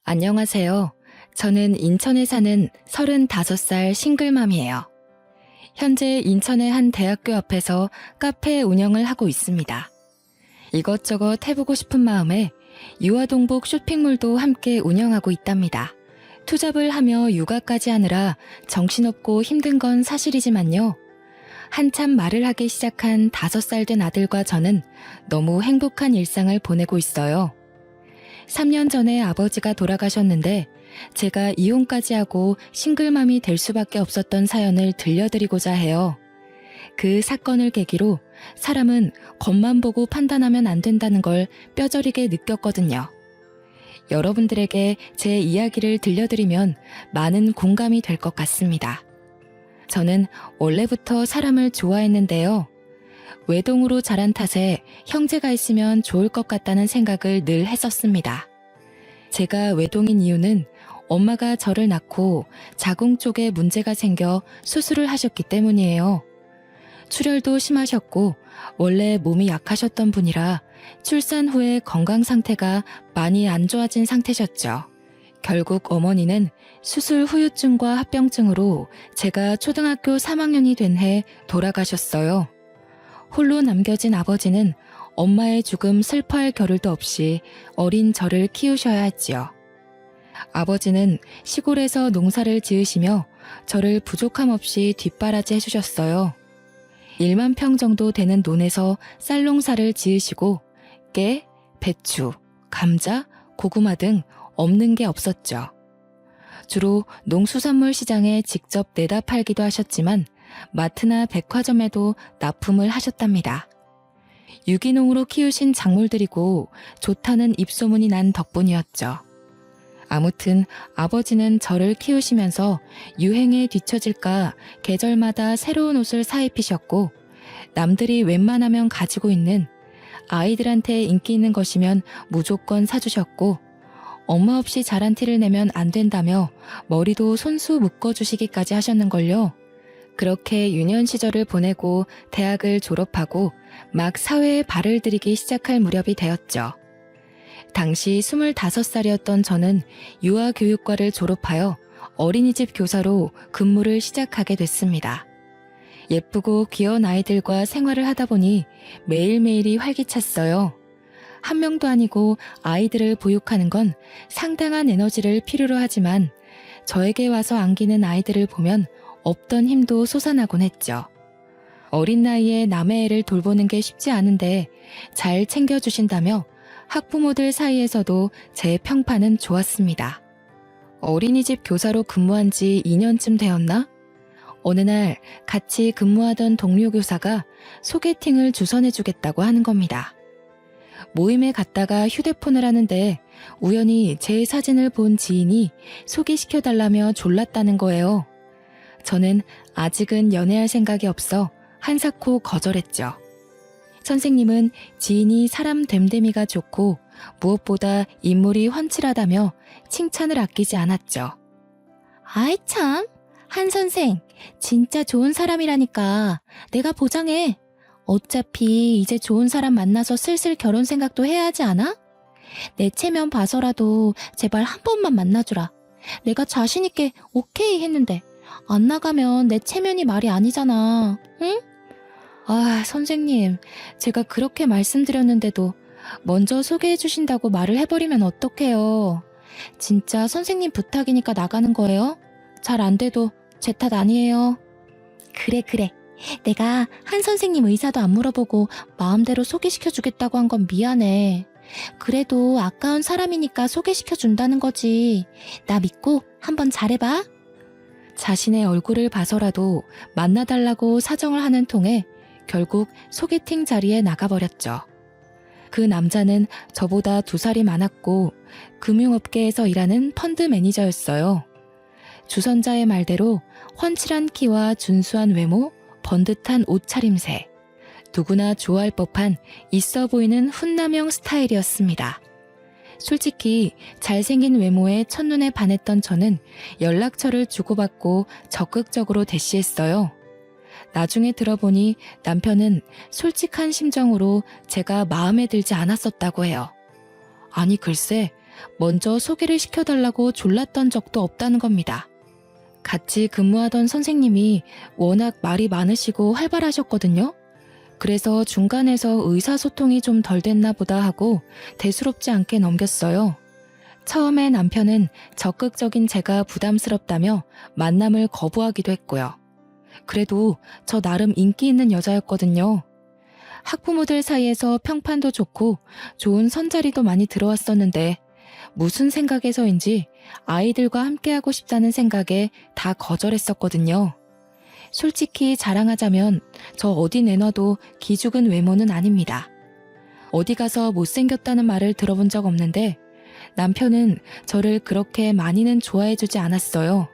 안녕하세요. 저는 인천에 사는 35살 싱글맘이에요. 현재 인천의 한 대학교 앞에서 카페 운영을 하고 있습니다. 이것저것 해보고 싶은 마음에 유아동복 쇼핑몰도 함께 운영하고 있답니다. 투잡을 하며 육아까지 하느라 정신없고 힘든 건 사실이지만요. 한참 말을 하기 시작한 5살 된 아들과 저는 너무 행복한 일상을 보내고 있어요. 3년 전에 아버지가 돌아가셨는데 제가 이혼까지 하고 싱글맘이 될 수밖에 없었던 사연을 들려드리고자 해요. 그 사건을 계기로 사람은 겉만 보고 판단하면 안 된다는 걸 뼈저리게 느꼈거든요. 여러분들에게 제 이야기를 들려드리면 많은 공감이 될 것 같습니다. 저는 원래부터 사람을 좋아했는데요. 외동으로 자란 탓에 형제가 있으면 좋을 것 같다는 생각을 늘 했었습니다. 제가 외동인 이유는 엄마가 저를 낳고 자궁 쪽에 문제가 생겨 수술을 하셨기 때문이에요. 출혈도 심하셨고 원래 몸이 약하셨던 분이라 출산 후에 건강 상태가 많이 안 좋아진 상태셨죠. 결국 어머니는 수술 후유증과 합병증으로 제가 초등학교 3학년이 된 해 돌아가셨어요. 홀로 남겨진 아버지는 엄마의 죽음 슬퍼할 겨를도 없이 어린 저를 키우셔야 했지요. 아버지는 시골에서 농사를 지으시며 저를 부족함 없이 뒷바라지 해주셨어요. 1만 평 정도 되는 논에서 쌀농사를 지으시고 깨, 배추, 감자, 고구마 등 없는 게 없었죠. 주로 농수산물 시장에 직접 내다 팔기도 하셨지만 마트나 백화점에도 납품을 하셨답니다. 유기농으로 키우신 작물들이고 좋다는 입소문이 난 덕분이었죠. 아무튼 아버지는 저를 키우시면서 유행에 뒤처질까 계절마다 새로운 옷을 사입히셨고 남들이 웬만하면 가지고 있는 아이들한테 인기 있는 것이면 무조건 사주셨고 엄마 없이 자란 티를 내면 안 된다며 머리도 손수 묶어주시기까지 하셨는걸요. 그렇게 유년 시절을 보내고 대학을 졸업하고 막 사회에 발을 들이기 시작할 무렵이 되었죠. 당시 25살이었던 저는 유아교육과를 졸업하여 어린이집 교사로 근무를 시작하게 됐습니다. 예쁘고 귀여운 아이들과 생활을 하다 보니 매일매일이 활기찼어요. 한 명도 아니고 아이들을 보육하는 건 상당한 에너지를 필요로 하지만 저에게 와서 안기는 아이들을 보면 없던 힘도 솟아나곤 했죠. 어린 나이에 남의 애를 돌보는 게 쉽지 않은데 잘 챙겨주신다며 학부모들 사이에서도 제 평판은 좋았습니다. 어린이집 교사로 근무한 지 2년쯤 되었나? 어느 날 같이 근무하던 동료 교사가 소개팅을 주선해주겠다고 하는 겁니다. 모임에 갔다가 휴대폰을 하는데 우연히 제 사진을 본 지인이 소개시켜달라며 졸랐다는 거예요. 저는 아직은 연애할 생각이 없어 한사코 거절했죠. 선생님은 지인이 사람 됨됨이가 좋고 무엇보다 인물이 훤칠하다며 칭찬을 아끼지 않았죠. 아이 참, 한 선생 진짜 좋은 사람이라니까 내가 보장해. 어차피 이제 좋은 사람 만나서 슬슬 결혼 생각도 해야 하지 않아? 내 체면 봐서라도 제발 한 번만 만나주라. 내가 자신 있게 오케이 했는데 안 나가면 내 체면이 말이 아니잖아. 응? 아, 선생님, 제가 그렇게 말씀드렸는데도 먼저 소개해 주신다고 말을 해버리면 어떡해요. 진짜 선생님 부탁이니까 나가는 거예요? 잘 안 돼도 제 탓 아니에요. 그래. 내가 한 선생님 의사도 안 물어보고 마음대로 소개시켜 주겠다고 한 건 미안해. 그래도 아까운 사람이니까 소개시켜 준다는 거지. 나 믿고 한번 잘해봐. 자신의 얼굴을 봐서라도 만나달라고 사정을 하는 통에 결국 소개팅 자리에 나가버렸죠. 그 남자는 저보다 2살이 많았고 금융업계에서 일하는 펀드 매니저였어요. 주선자의 말대로 훤칠한 키와 준수한 외모, 번듯한 옷차림새, 누구나 좋아할 법한 있어 보이는 훈남형 스타일이었습니다. 솔직히 잘생긴 외모에 첫눈에 반했던 저는 연락처를 주고받고 적극적으로 대시했어요. 나중에 들어보니 남편은 솔직한 심정으로 제가 마음에 들지 않았었다고 해요. 아니 글쎄 먼저 소개를 시켜달라고 졸랐던 적도 없다는 겁니다. 같이 근무하던 선생님이 워낙 말이 많으시고 활발하셨거든요. 그래서 중간에서 의사소통이 좀 덜 됐나 보다 하고 대수롭지 않게 넘겼어요. 처음에 남편은 적극적인 제가 부담스럽다며 만남을 거부하기도 했고요. 그래도 저 나름 인기 있는 여자였거든요. 학부모들 사이에서 평판도 좋고 좋은 선자리도 많이 들어왔었는데 무슨 생각에서인지 아이들과 함께하고 싶다는 생각에 다 거절했었거든요. 솔직히 자랑하자면 저 어디 내놔도 기죽은 외모는 아닙니다. 어디 가서 못생겼다는 말을 들어본 적 없는데 남편은 저를 그렇게 많이는 좋아해주지 않았어요.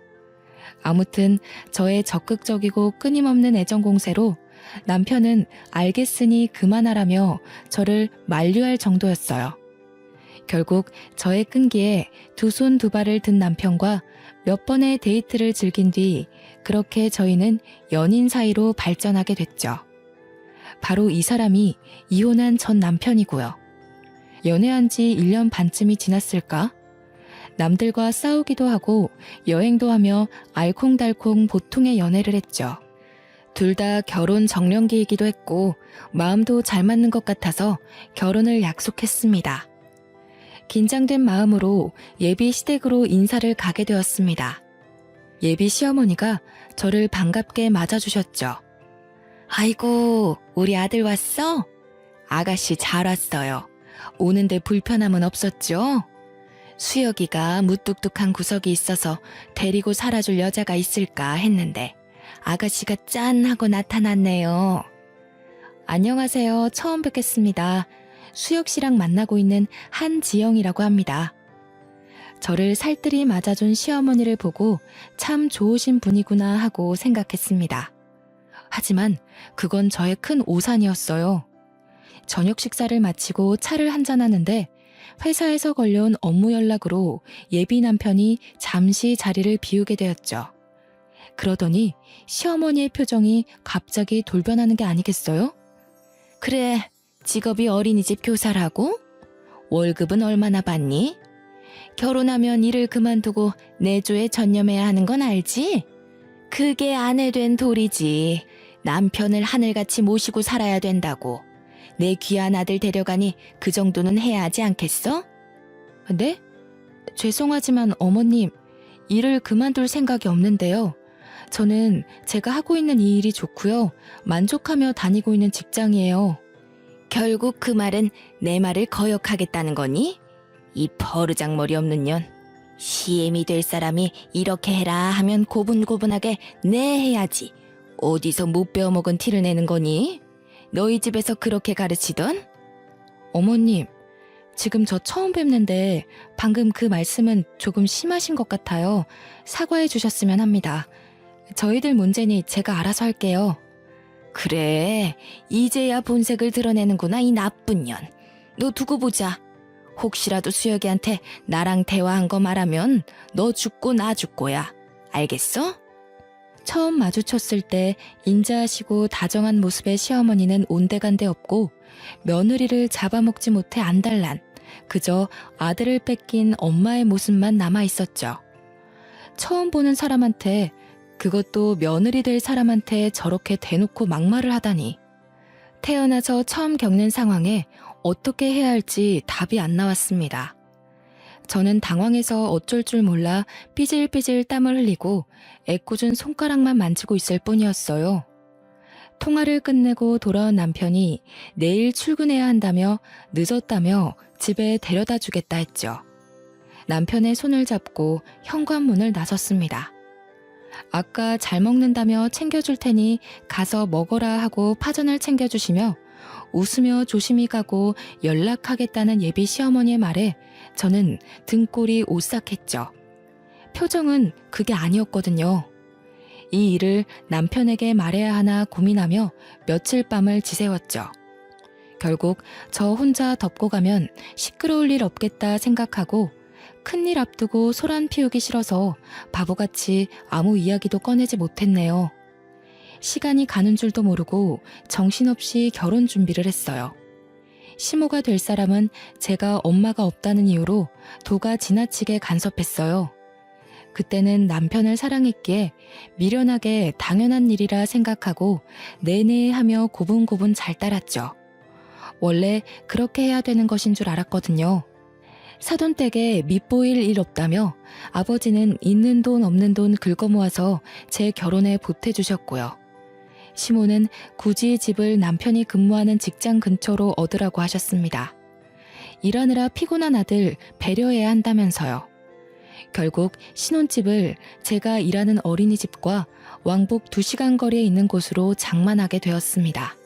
아무튼 저의 적극적이고 끊임없는 애정 공세로 남편은 알겠으니 그만하라며 저를 만류할 정도였어요. 결국 저의 끈기에 두 손 두 발을 든 남편과 몇 번의 데이트를 즐긴 뒤 그렇게 저희는 연인 사이로 발전하게 됐죠. 바로 이 사람이 이혼한 전 남편이고요. 연애한 지 1년 반쯤이 지났을까? 남들과 싸우기도 하고 여행도 하며 알콩달콩 보통의 연애를 했죠. 둘 다 결혼 정년기이기도 했고 마음도 잘 맞는 것 같아서 결혼을 약속했습니다. 긴장된 마음으로 예비 시댁으로 인사를 가게 되었습니다. 예비 시어머니가 저를 반갑게 맞아주셨죠. 아이고, 우리 아들 왔어? 아가씨 잘 왔어요. 오는데 불편함은 없었죠? 수혁이가 무뚝뚝한 구석이 있어서 데리고 살아줄 여자가 있을까 했는데 아가씨가 짠 하고 나타났네요. 안녕하세요. 처음 뵙겠습니다. 수혁 씨랑 만나고 있는 한지영이라고 합니다. 저를 살뜰히 맞아준 시어머니를 보고 참 좋으신 분이구나 하고 생각했습니다. 하지만 그건 저의 큰 오산이었어요. 저녁 식사를 마치고 차를 한잔하는데 회사에서 걸려온 업무 연락으로 예비 남편이 잠시 자리를 비우게 되었죠. 그러더니 시어머니의 표정이 갑자기 돌변하는 게 아니겠어요? 그래, 직업이 어린이집 교사라고? 월급은 얼마나 받니? 결혼하면 일을 그만두고 내조에 전념해야 하는 건 알지? 그게 아내 된 도리지. 남편을 하늘같이 모시고 살아야 된다고. 내 귀한 아들 데려가니 그 정도는 해야 하지 않겠어? 네? 죄송하지만 어머님, 일을 그만둘 생각이 없는데요. 저는 제가 하고 있는 이 일이 좋고요. 만족하며 다니고 있는 직장이에요. 결국 그 말은 내 말을 거역하겠다는 거니? 이 버르장머리 없는 년. 시엠이 될 사람이 이렇게 해라 하면 고분고분하게 네 해야지. 어디서 못 배워먹은 티를 내는 거니? 너희 집에서 그렇게 가르치던? 어머님, 지금 저 처음 뵙는데 방금 그 말씀은 조금 심하신 것 같아요. 사과해 주셨으면 합니다. 저희들 문제니 제가 알아서 할게요. 그래, 이제야 본색을 드러내는구나 이 나쁜 년. 너 두고 보자. 혹시라도 수혁이한테 나랑 대화한 거 말하면 너 죽고 나 죽고야. 알겠어? 처음 마주쳤을 때 인자하시고 다정한 모습의 시어머니는 온데간데 없고 며느리를 잡아먹지 못해 안달난 그저 아들을 뺏긴 엄마의 모습만 남아있었죠. 처음 보는 사람한테, 그것도 며느리 될 사람한테 저렇게 대놓고 막말을 하다니. 태어나서 처음 겪는 상황에 어떻게 해야 할지 답이 안 나왔습니다. 저는 당황해서 어쩔 줄 몰라 삐질삐질 땀을 흘리고 애꿎은 손가락만 만지고 있을 뿐이었어요. 통화를 끝내고 돌아온 남편이 내일 출근해야 한다며 늦었다며 집에 데려다 주겠다 했죠. 남편의 손을 잡고 현관문을 나섰습니다. 아까 잘 먹는다며 챙겨줄 테니 가서 먹어라 하고 파전을 챙겨주시며 웃으며 조심히 가고 연락하겠다는 예비 시어머니의 말에 저는 등골이 오싹했죠. 표정은 그게 아니었거든요. 이 일을 남편에게 말해야 하나 고민하며 며칠 밤을 지새웠죠. 결국 저 혼자 덮고 가면 시끄러울 일 없겠다 생각하고 큰일 앞두고 소란 피우기 싫어서 바보같이 아무 이야기도 꺼내지 못했네요. 시간이 가는 줄도 모르고 정신없이 결혼 준비를 했어요. 시모가 될 사람은 제가 엄마가 없다는 이유로 도가 지나치게 간섭했어요. 그때는 남편을 사랑했기에 미련하게 당연한 일이라 생각하고 내내 하며 고분고분 잘 따랐죠. 원래 그렇게 해야 되는 것인 줄 알았거든요. 사돈댁에 밑보일 일 없다며 아버지는 있는 돈 없는 돈 긁어모아서 제 결혼에 보태주셨고요. 시모는 굳이 집을 남편이 근무하는 직장 근처로 얻으라고 하셨습니다. 일하느라 피곤한 아들 배려해야 한다면서요. 결국 신혼집을 제가 일하는 어린이집과 왕복 2시간 거리에 있는 곳으로 장만하게 되었습니다.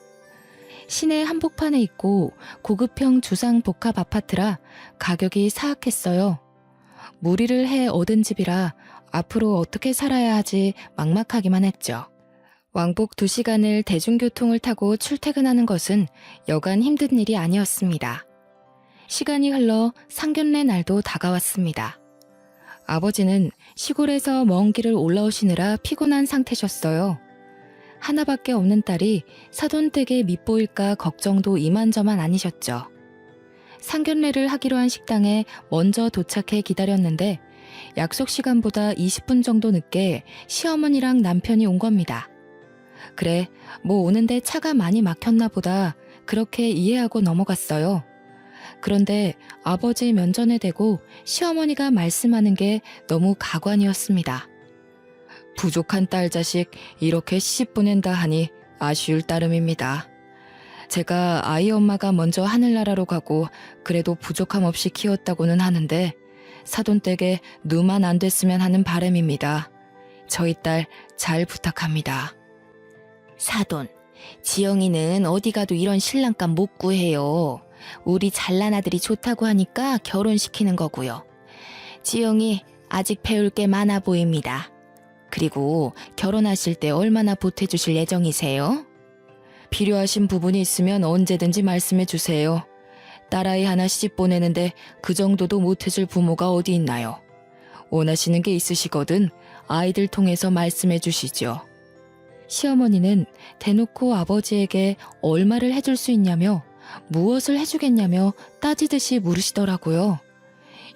시내 한복판에 있고 고급형 주상 복합 아파트라 가격이 사악했어요. 무리를 해 얻은 집이라 앞으로 어떻게 살아야 하지 막막하기만 했죠. 왕복 2시간을 대중교통을 타고 출퇴근하는 것은 여간 힘든 일이 아니었습니다. 시간이 흘러 상견례 날도 다가왔습니다. 아버지는 시골에서 먼 길을 올라오시느라 피곤한 상태셨어요. 하나밖에 없는 딸이 사돈댁에 밉보일까 걱정도 이만저만 아니셨죠. 상견례를 하기로 한 식당에 먼저 도착해 기다렸는데 약속 시간보다 20분 정도 늦게 시어머니랑 남편이 온 겁니다. 그래, 뭐 오는데 차가 많이 막혔나 보다 그렇게 이해하고 넘어갔어요. 그런데 아버지 면전에 대고 시어머니가 말씀하는 게 너무 가관이었습니다. 부족한 딸 자식 이렇게 시집 보낸다 하니 아쉬울 따름입니다. 제가 아이 엄마가 먼저 하늘나라로 가고 그래도 부족함 없이 키웠다고는 하는데 사돈댁에 누만 안 됐으면 하는 바람입니다. 저희 딸 잘 부탁합니다. 사돈, 지영이는 어디 가도 이런 신랑감 못 구해요. 우리 잘난 아들이 좋다고 하니까 결혼시키는 거고요. 지영이 아직 배울 게 많아 보입니다. 그리고 결혼하실 때 얼마나 보태주실 예정이세요? 필요하신 부분이 있으면 언제든지 말씀해 주세요. 딸아이 하나 시집 보내는데 그 정도도 못해줄 부모가 어디 있나요? 원하시는 게 있으시거든 아이들 통해서 말씀해 주시죠. 시어머니는 대놓고 아버지에게 얼마를 해줄 수 있냐며 무엇을 해주겠냐며 따지듯이 물으시더라고요.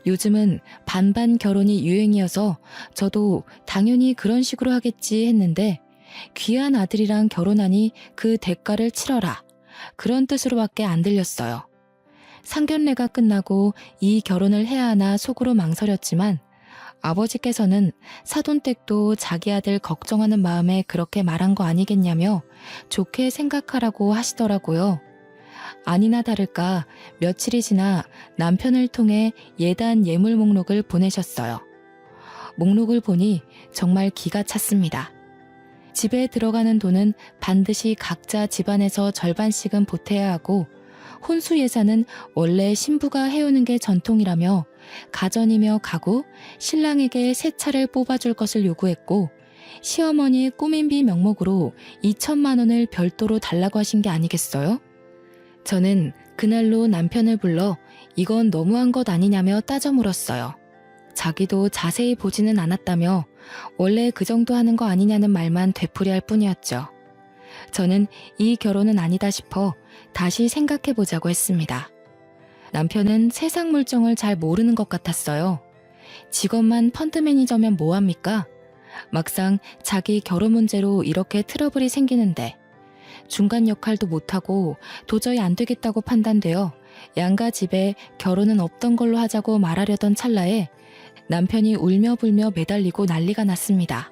요즘은 반반 결혼이 유행이어서 저도 당연히 그런 식으로 하겠지 했는데 귀한 아들이랑 결혼하니 그 대가를 치러라. 그런 뜻으로밖에 안 들렸어요. 상견례가 끝나고 이 결혼을 해야 하나 속으로 망설였지만 아버지께서는 사돈댁도 자기 아들 걱정하는 마음에 그렇게 말한 거 아니겠냐며 좋게 생각하라고 하시더라고요. 아니나 다를까 며칠이 지나 남편을 통해 예단 예물 목록을 보내셨어요. 목록을 보니 정말 기가 찼습니다. 집에 들어가는 돈은 반드시 각자 집안에서 절반씩은 보태야 하고 혼수 예산은 원래 신부가 해오는 게 전통이라며 가전이며 가구, 신랑에게 새 차를 뽑아줄 것을 요구했고 시어머니의 꾸민비 명목으로 2천만 원을 별도로 달라고 하신 게 아니겠어요? 저는 그날로 남편을 불러 이건 너무한 것 아니냐며 따져 물었어요. 자기도 자세히 보지는 않았다며 원래 그 정도 하는 거 아니냐는 말만 되풀이할 뿐이었죠. 저는 이 결혼은 아니다 싶어 다시 생각해보자고 했습니다. 남편은 세상 물정을 잘 모르는 것 같았어요. 직업만 펀드 매니저면 뭐합니까? 막상 자기 결혼 문제로 이렇게 트러블이 생기는데 중간 역할도 못하고 도저히 안 되겠다고 판단되어 양가 집에 결혼은 없던 걸로 하자고 말하려던 찰나에 남편이 울며 불며 매달리고 난리가 났습니다.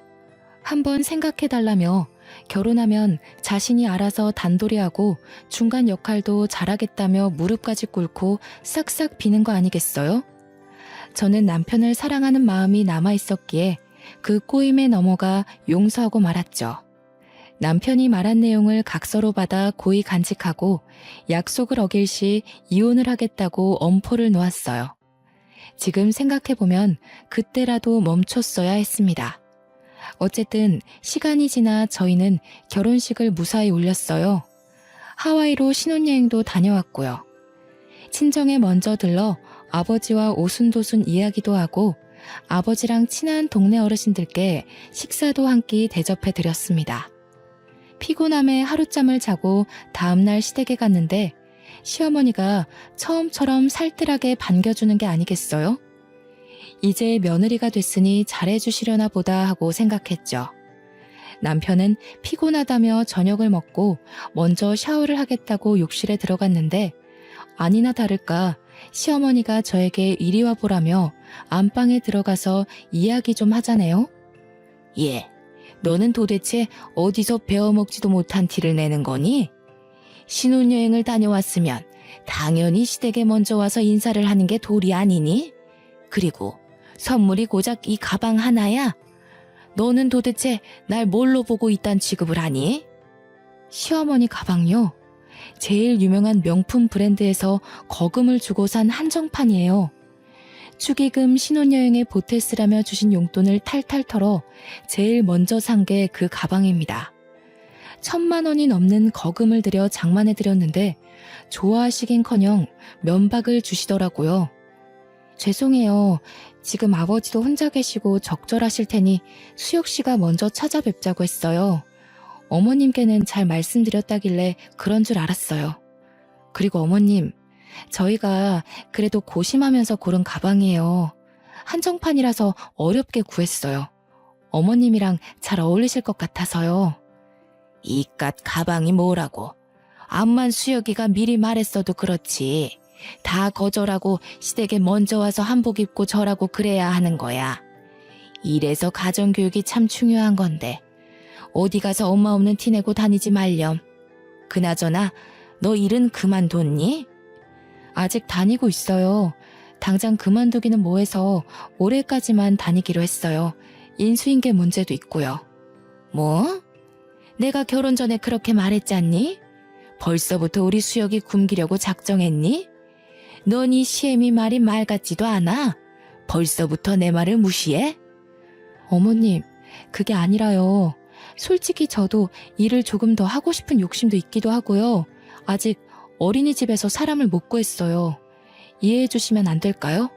한번 생각해달라며 결혼하면 자신이 알아서 단돌이하고 중간 역할도 잘하겠다며 무릎까지 꿇고 싹싹 비는 거 아니겠어요? 저는 남편을 사랑하는 마음이 남아있었기에 그 꼬임에 넘어가 용서하고 말았죠. 남편이 말한 내용을 각서로 받아 고이 간직하고 약속을 어길 시 이혼을 하겠다고 엄포를 놓았어요. 지금 생각해보면 그때라도 멈췄어야 했습니다. 어쨌든 시간이 지나 저희는 결혼식을 무사히 올렸어요. 하와이로 신혼여행도 다녀왔고요. 친정에 먼저 들러 아버지와 오순도순 이야기도 하고 아버지랑 친한 동네 어르신들께 식사도 한 끼 대접해 드렸습니다. 피곤함에 하룻잠을 자고 다음날 시댁에 갔는데 시어머니가 처음처럼 살뜰하게 반겨주는 게 아니겠어요? 이제 며느리가 됐으니 잘해주시려나 보다 하고 생각했죠. 남편은 피곤하다며 저녁을 먹고 먼저 샤워를 하겠다고 욕실에 들어갔는데 아니나 다를까 시어머니가 저에게 이리 와보라며 안방에 들어가서 이야기 좀 하자네요. 예, 너는 도대체 어디서 배워먹지도 못한 티를 내는 거니? 신혼여행을 다녀왔으면 당연히 시댁에 먼저 와서 인사를 하는 게 도리 아니니? 그리고 선물이 고작 이 가방 하나야? 너는 도대체 날 뭘로 보고 이딴 취급을 하니? 시어머니 가방요? 제일 유명한 명품 브랜드에서 거금을 주고 산 한정판이에요. 축의금 신혼여행에 보태쓰라며 주신 용돈을 탈탈 털어 제일 먼저 산 게 그 가방입니다. 1,000만 원이 넘는 거금을 들여 장만해 드렸는데 좋아하시긴커녕 면박을 주시더라고요. 죄송해요. 지금 아버지도 혼자 계시고 적절하실 테니 수혁 씨가 먼저 찾아뵙자고 했어요. 어머님께는 잘 말씀드렸다길래 그런 줄 알았어요. 그리고 어머님, 저희가 그래도 고심하면서 고른 가방이에요. 한정판이라서 어렵게 구했어요. 어머님이랑 잘 어울리실 것 같아서요. 이깟 가방이 뭐라고. 암만 수혁이가 미리 말했어도 그렇지. 다 거절하고 시댁에 먼저 와서 한복 입고 절하고 그래야 하는 거야. 이래서 가정교육이 참 중요한 건데 어디 가서 엄마 없는 티 내고 다니지 말렴. 그나저나 너 일은 그만뒀니? 아직 다니고 있어요. 당장 그만두기는 뭐해서 올해까지만 다니기로 했어요. 인수인계 문제도 있고요. 뭐? 내가 결혼 전에 그렇게 말했잖니? 벌써부터 우리 수혁이 굶기려고 작정했니? 넌 이 시애미 말이 말 같지도 않아. 벌써부터 내 말을 무시해? 어머님, 그게 아니라요. 솔직히 저도 일을 조금 더 하고 싶은 욕심도 있기도 하고요. 아직 어린이집에서 사람을 못 구했어요. 이해해 주시면 안 될까요?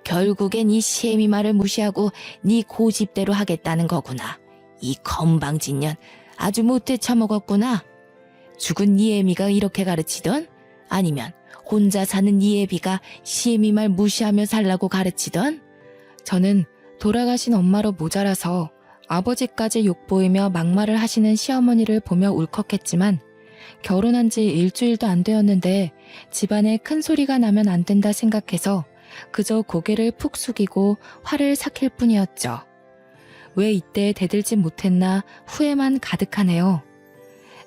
결국엔 이 시애미 말을 무시하고 네 고집대로 하겠다는 거구나. 이 건방진년 아주 못돼 처먹었구나. 죽은 네 애미가 이렇게 가르치던? 아니면 혼자 사는 네 애비가 시애미 말 무시하며 살라고 가르치던? 저는 돌아가신 엄마로 모자라서 아버지까지 욕보이며 막말을 하시는 시어머니를 보며 울컥했지만 결혼한 지 일주일도 안 되었는데 집안에 큰 소리가 나면 안 된다 생각해서 그저 고개를 푹 숙이고 화를 삭힐 뿐이었죠. 왜 이때 대들지 못했나 후회만 가득하네요.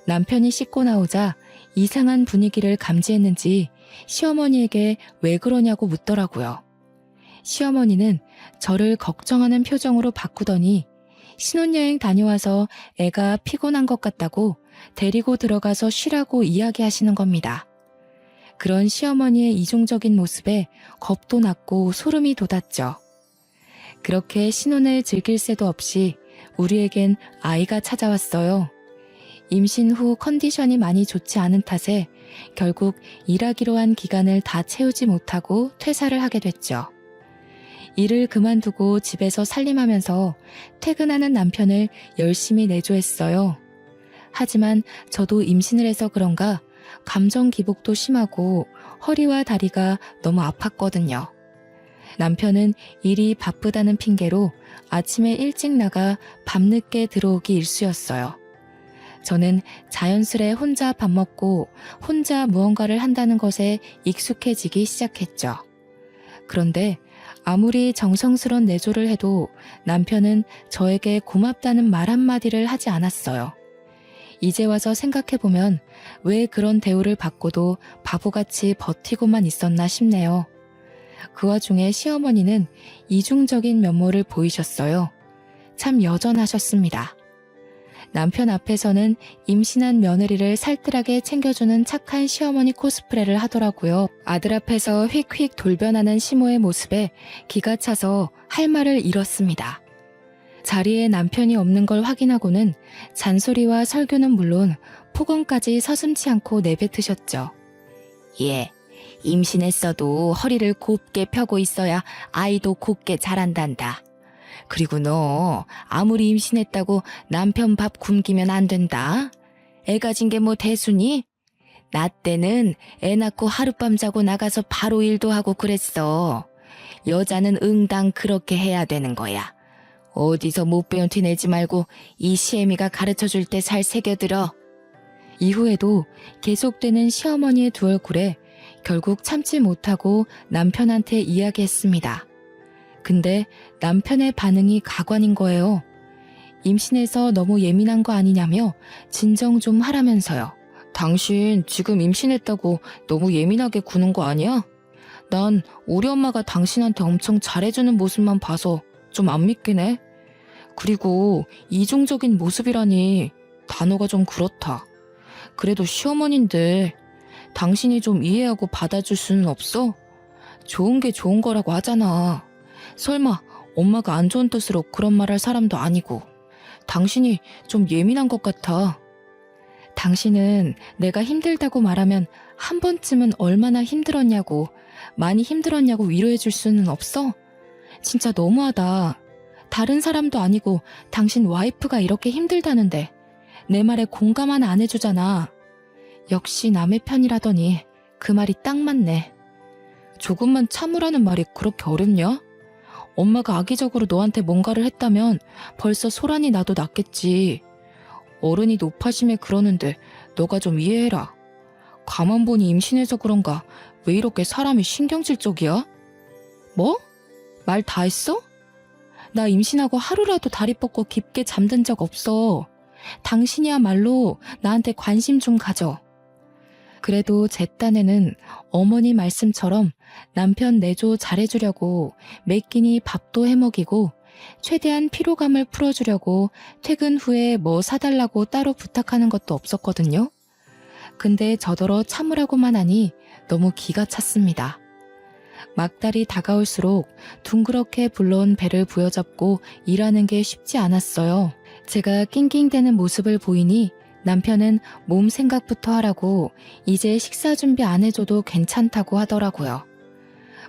남편이 씻고 나오자 이상한 분위기를 감지했는지 시어머니에게 왜 그러냐고 묻더라고요. 시어머니는 저를 걱정하는 표정으로 바꾸더니 신혼여행 다녀와서 애가 피곤한 것 같다고 데리고 들어가서 쉬라고 이야기하시는 겁니다. 그런 시어머니의 이중적인 모습에 겁도 났고 소름이 돋았죠. 그렇게 신혼을 즐길 새도 없이 우리에겐 아이가 찾아왔어요. 임신 후 컨디션이 많이 좋지 않은 탓에 결국 일하기로 한 기간을 다 채우지 못하고 퇴사를 하게 됐죠. 일을 그만두고 집에서 살림하면서 퇴근하는 남편을 열심히 내조했어요. 하지만 저도 임신을 해서 그런가 감정 기복도 심하고 허리와 다리가 너무 아팠거든요. 남편은 일이 바쁘다는 핑계로 아침에 일찍 나가 밤늦게 들어오기 일쑤였어요. 저는 자연스레 혼자 밥 먹고 혼자 무언가를 한다는 것에 익숙해지기 시작했죠. 그런데 아무리 정성스런 내조를 해도 남편은 저에게 고맙다는 말 한마디를 하지 않았어요. 이제 와서 생각해보면 왜 그런 대우를 받고도 바보같이 버티고만 있었나 싶네요. 그 와중에 시어머니는 이중적인 면모를 보이셨어요. 참 여전하셨습니다. 남편 앞에서는 임신한 며느리를 살뜰하게 챙겨주는 착한 시어머니 코스프레를 하더라고요. 아들 앞에서 휙휙 돌변하는 시모의 모습에 기가 차서 할 말을 잃었습니다. 자리에 남편이 없는 걸 확인하고는 잔소리와 설교는 물론 폭언까지 서슴지 않고 내뱉으셨죠. 예, 임신했어도 허리를 곱게 펴고 있어야 아이도 곱게 자란단다. 그리고 너 아무리 임신했다고 남편 밥 굶기면 안 된다. 애 가진 게 뭐 대수니? 나 때는 애 낳고 하룻밤 자고 나가서 바로 일도 하고 그랬어. 여자는 응당 그렇게 해야 되는 거야. 어디서 못 배운 티 내지 말고 이 시애미가 가르쳐줄 때 잘 새겨들어. 이후에도 계속되는 시어머니의 두 얼굴에 결국 참지 못하고 남편한테 이야기했습니다. 근데 남편의 반응이 가관인 거예요. 임신해서 너무 예민한 거 아니냐며 진정 좀 하라면서요. 당신 지금 임신했다고 너무 예민하게 구는 거 아니야? 난 우리 엄마가 당신한테 엄청 잘해주는 모습만 봐서 좀 안 믿긴 해. 그리고 이중적인 모습이라니 단어가 좀 그렇다. 그래도 시어머니인데 당신이 좀 이해하고 받아줄 수는 없어? 좋은 게 좋은 거라고 하잖아. 설마 엄마가 안 좋은 뜻으로 그런 말 할 사람도 아니고. 당신이 좀 예민한 것 같아. 당신은 내가 힘들다고 말하면 한 번쯤은 얼마나 힘들었냐고, 많이 힘들었냐고 위로해 줄 수는 없어? 진짜 너무하다. 다른 사람도 아니고 당신 와이프가 이렇게 힘들다는데 내 말에 공감 하나 안 해주잖아. 역시 남의 편이라더니 그 말이 딱 맞네. 조금만 참으라는 말이 그렇게 어렵냐? 엄마가 악의적으로 너한테 뭔가를 했다면 벌써 소란이 나도 났겠지. 어른이 노파심에 그러는데 너가 좀 이해해라. 가만 보니 임신해서 그런가 왜 이렇게 사람이 신경질적이야? 뭐? 말 다 했어? 나 임신하고 하루라도 다리 뻗고 깊게 잠든 적 없어. 당신이야말로 나한테 관심 좀 가져. 그래도 제 딴에는 어머니 말씀처럼 남편 내조 잘해주려고 매 끼니 밥도 해먹이고 최대한 피로감을 풀어주려고 퇴근 후에 뭐 사달라고 따로 부탁하는 것도 없었거든요. 근데 저더러 참으라고만 하니 너무 기가 찼습니다. 막달이 다가올수록 둥그렇게 불러온 배를 부여잡고 일하는 게 쉽지 않았어요. 제가 낑낑대는 모습을 보이니 남편은 몸 생각부터 하라고 이제 식사 준비 안 해줘도 괜찮다고 하더라고요.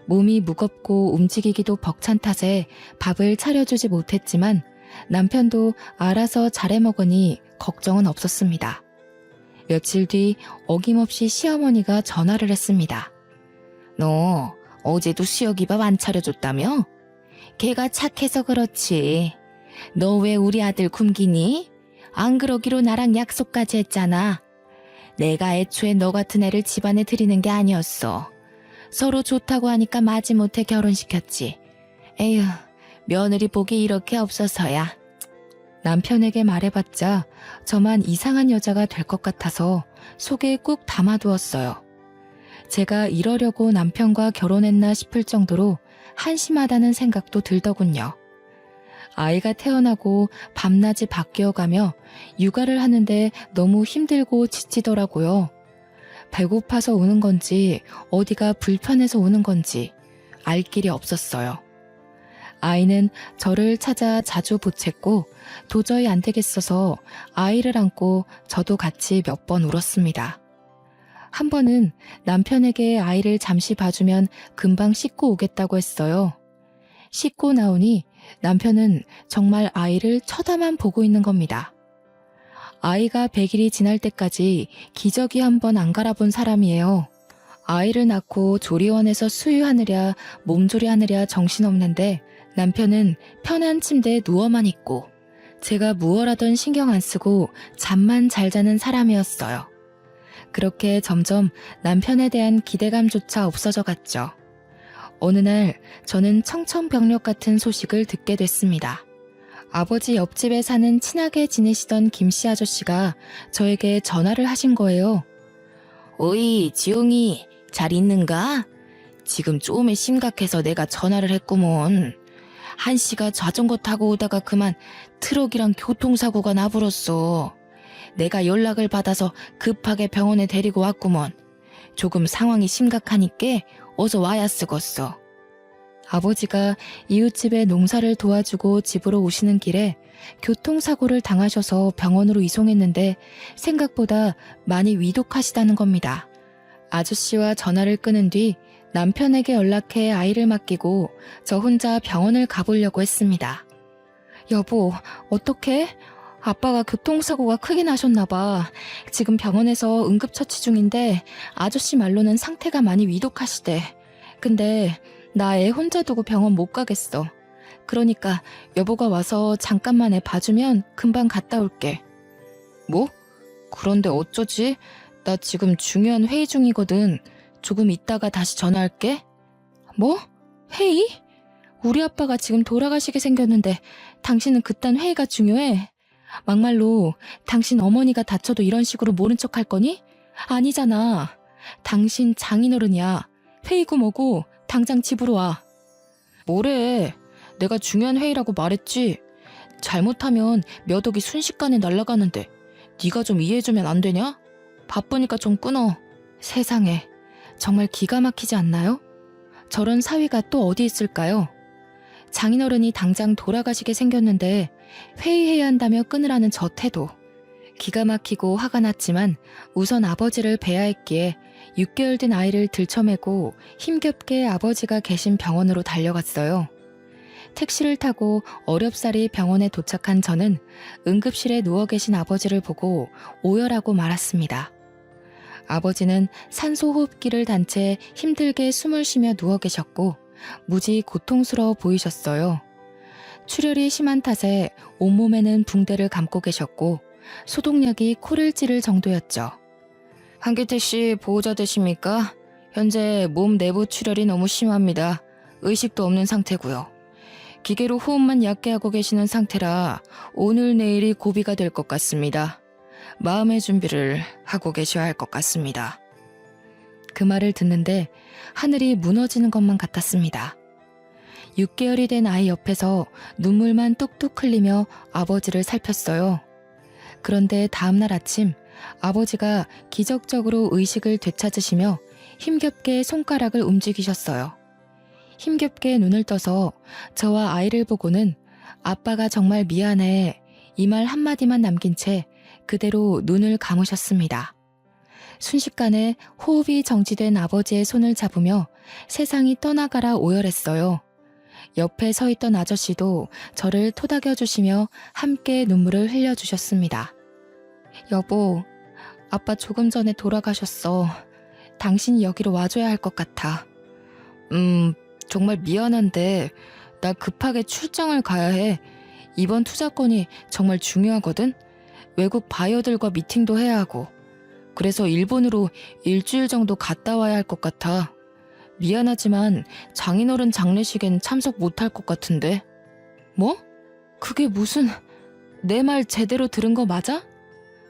몸이 무겁고 움직이기도 벅찬 탓에 밥을 차려주지 못했지만 남편도 알아서 잘해 먹으니 걱정은 없었습니다. 며칠 뒤 어김없이 시어머니가 전화를 했습니다. 너 어제도 수혁이밥 안 차려줬다며? 걔가 착해서 그렇지. 너 왜 우리 아들 굶기니? 안 그러기로 나랑 약속까지 했잖아. 내가 애초에 너 같은 애를 집안에 들이는 게 아니었어. 서로 좋다고 하니까 마지못해 결혼시켰지. 에휴, 며느리 복이 이렇게 없어서야. 남편에게 말해봤자 저만 이상한 여자가 될 것 같아서 속에 꾹 담아두었어요. 제가 이러려고 남편과 결혼했나 싶을 정도로 한심하다는 생각도 들더군요. 아이가 태어나고 밤낮이 바뀌어가며 육아를 하는데 너무 힘들고 지치더라고요. 배고파서 우는 건지 어디가 불편해서 우는 건지 알 길이 없었어요. 아이는 저를 찾아 자주 보챘고 도저히 안 되겠어서 아이를 안고 저도 같이 몇 번 울었습니다. 한 번은 남편에게 아이를 잠시 봐주면 금방 씻고 오겠다고 했어요. 씻고 나오니 남편은 정말 아이를 쳐다만 보고 있는 겁니다. 아이가 100일이 지날 때까지 기저귀 한 번 안 갈아본 사람이에요. 아이를 낳고 조리원에서 수유하느랴 몸조리하느랴 정신없는데 남편은 편한 침대에 누워만 있고 제가 무얼하던 신경 안 쓰고 잠만 잘 자는 사람이었어요. 그렇게 점점 남편에 대한 기대감조차 없어져 갔죠. 어느 날 저는 청천벽력 같은 소식을 듣게 됐습니다. 아버지 옆집에 사는 친하게 지내시던 김씨 아저씨가 저에게 전화를 하신 거예요. 어이, 지용이 잘 있는가? 지금 좀에 심각해서 내가 전화를 했구먼. 한씨가 자전거 타고 오다가 그만 트럭이랑 교통사고가 나버렸어. 내가 연락을 받아서 급하게 병원에 데리고 왔구먼. 조금 상황이 심각하니까 어서 와야 쓰겄어. 아버지가 이웃집에 농사를 도와주고 집으로 오시는 길에 교통사고를 당하셔서 병원으로 이송했는데 생각보다 많이 위독하시다는 겁니다. 아저씨와 전화를 끊은 뒤 남편에게 연락해 아이를 맡기고 저 혼자 병원을 가보려고 했습니다. 여보, 어떡해? 아빠가 교통사고가 크게 나셨나 봐. 지금 병원에서 응급처치 중인데 아저씨 말로는 상태가 많이 위독하시대. 근데 나 애 혼자 두고 병원 못 가겠어. 그러니까 여보가 와서 잠깐만 애 봐주면 금방 갔다 올게. 뭐? 그런데 어쩌지? 나 지금 중요한 회의 중이거든. 조금 있다가 다시 전화할게. 뭐? 회의? 우리 아빠가 지금 돌아가시게 생겼는데 당신은 그딴 회의가 중요해? 막말로 당신 어머니가 다쳐도 이런 식으로 모른 척 할 거니? 아니잖아. 당신 장인어른이야. 회의고 뭐고 당장 집으로 와. 뭐래? 내가 중요한 회의라고 말했지. 잘못하면 몇 억이 순식간에 날아가는데 네가 좀 이해해주면 안 되냐? 바쁘니까 좀 끊어. 세상에, 정말 기가 막히지 않나요? 저런 사위가 또 어디 있을까요? 장인어른이 당장 돌아가시게 생겼는데 회의해야 한다며 끊으라는 저 태도. 기가 막히고 화가 났지만 우선 아버지를 뵈야 했기에 6개월 된 아이를 들쳐매고 힘겹게 아버지가 계신 병원으로 달려갔어요. 택시를 타고 어렵사리 병원에 도착한 저는 응급실에 누워 계신 아버지를 보고 오열하고 말았습니다. 아버지는 산소호흡기를 단 채 힘들게 숨을 쉬며 누워 계셨고 무지 고통스러워 보이셨어요. 출혈이 심한 탓에 온몸에는 붕대를 감고 계셨고 소독약이 코를 찌를 정도였죠. 한기태 씨 보호자 되십니까? 현재 몸 내부 출혈이 너무 심합니다. 의식도 없는 상태고요. 기계로 호흡만 얕게 하고 계시는 상태라 오늘 내일이 고비가 될 것 같습니다. 마음의 준비를 하고 계셔야 할 것 같습니다. 그 말을 듣는데 하늘이 무너지는 것만 같았습니다. 6개월이 된 아이 옆에서 눈물만 뚝뚝 흘리며 아버지를 살폈어요. 그런데 다음날 아침 아버지가 기적적으로 의식을 되찾으시며 힘겹게 손가락을 움직이셨어요. 힘겹게 눈을 떠서 저와 아이를 보고는 아빠가 정말 미안해 이 말 한마디만 남긴 채 그대로 눈을 감으셨습니다. 순식간에 호흡이 정지된 아버지의 손을 잡으며 세상이 떠나가라 오열했어요. 옆에 서 있던 아저씨도 저를 토닥여 주시며 함께 눈물을 흘려주셨습니다. 여보, 아빠 조금 전에 돌아가셨어. 당신이 여기로 와줘야 할 것 같아. 정말 미안한데 나 급하게 출장을 가야 해. 이번 투자건이 정말 중요하거든. 외국 바이어들과 미팅도 해야 하고. 그래서 일본으로 일주일 정도 갔다 와야 할 것 같아. 미안하지만 장인어른 장례식엔 참석 못할 것 같은데. 뭐? 그게 무슨... 내 말 제대로 들은 거 맞아?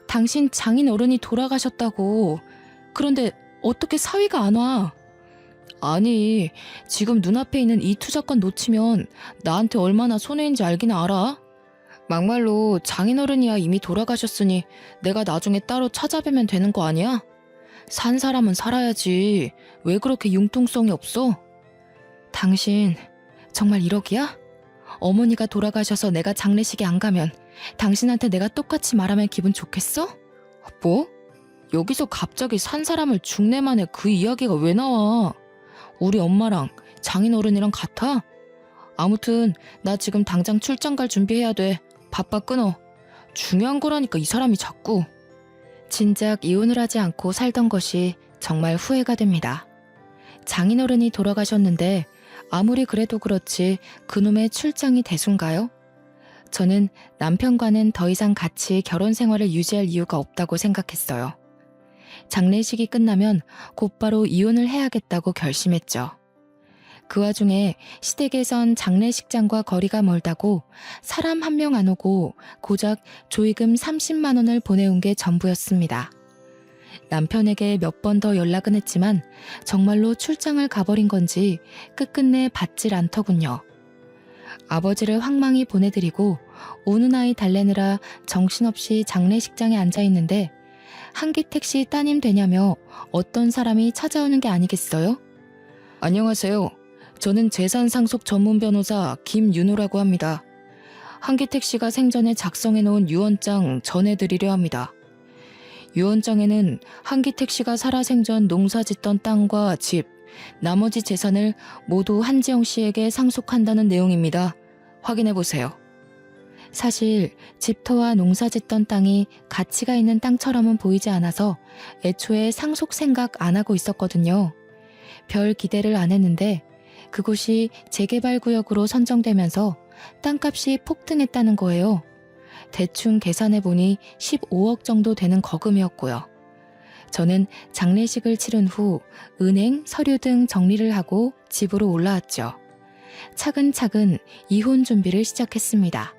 당신 장인어른이 돌아가셨다고. 그런데 어떻게 사위가 안 와? 아니, 지금 눈앞에 있는 이 투자권 놓치면 나한테 얼마나 손해인지 알긴 알아? 막말로 장인어른이야 이미 돌아가셨으니 내가 나중에 따로 찾아뵈면 되는 거 아니야? 산 사람은 살아야지. 왜 그렇게 융통성이 없어? 당신 정말 1억이야? 어머니가 돌아가셔서 내가 장례식에 안 가면 당신한테 내가 똑같이 말하면 기분 좋겠어? 뭐? 여기서 갑자기 산 사람을 중내만에 그 이야기가 왜 나와? 우리 엄마랑 장인어른이랑 같아? 아무튼 나 지금 당장 출장 갈 준비해야 돼. 바빠 끊어. 중요한 거라니까 이 사람이 자꾸. 진작 이혼을 하지 않고 살던 것이 정말 후회가 됩니다. 장인어른이 돌아가셨는데 아무리 그래도 그렇지 그놈의 출장이 대수인가요? 저는 남편과는 더 이상 같이 결혼 생활을 유지할 이유가 없다고 생각했어요. 장례식이 끝나면 곧바로 이혼을 해야겠다고 결심했죠. 그 와중에 시댁에선 장례식장과 거리가 멀다고 사람 한 명 안 오고 고작 조의금 30만 원을 보내온 게 전부였습니다. 남편에게 몇 번 더 연락은 했지만 정말로 출장을 가버린 건지 끝끝내 받질 않더군요. 아버지를 황망히 보내드리고 오는 아이 달래느라 정신없이 장례식장에 앉아있는데 한기택 씨 따님 되냐며 어떤 사람이 찾아오는 게 아니겠어요? 안녕하세요. 저는 재산상속 전문 변호사 김윤호라고 합니다. 한기택 씨가 생전에 작성해놓은 유언장 전해드리려 합니다. 유언장에는 한기택 씨가 살아 생전 농사짓던 땅과 집, 나머지 재산을 모두 한지영 씨에게 상속한다는 내용입니다. 확인해보세요. 사실 집터와 농사짓던 땅이 가치가 있는 땅처럼은 보이지 않아서 애초에 상속 생각 안 하고 있었거든요. 별 기대를 안 했는데 그곳이 재개발 구역으로 선정되면서 땅값이 폭등했다는 거예요. 대충 계산해보니 15억 정도 되는 거금이었고요. 저는 장례식을 치른 후 은행, 서류 등 정리를 하고 집으로 올라왔죠. 차근차근 이혼 준비를 시작했습니다.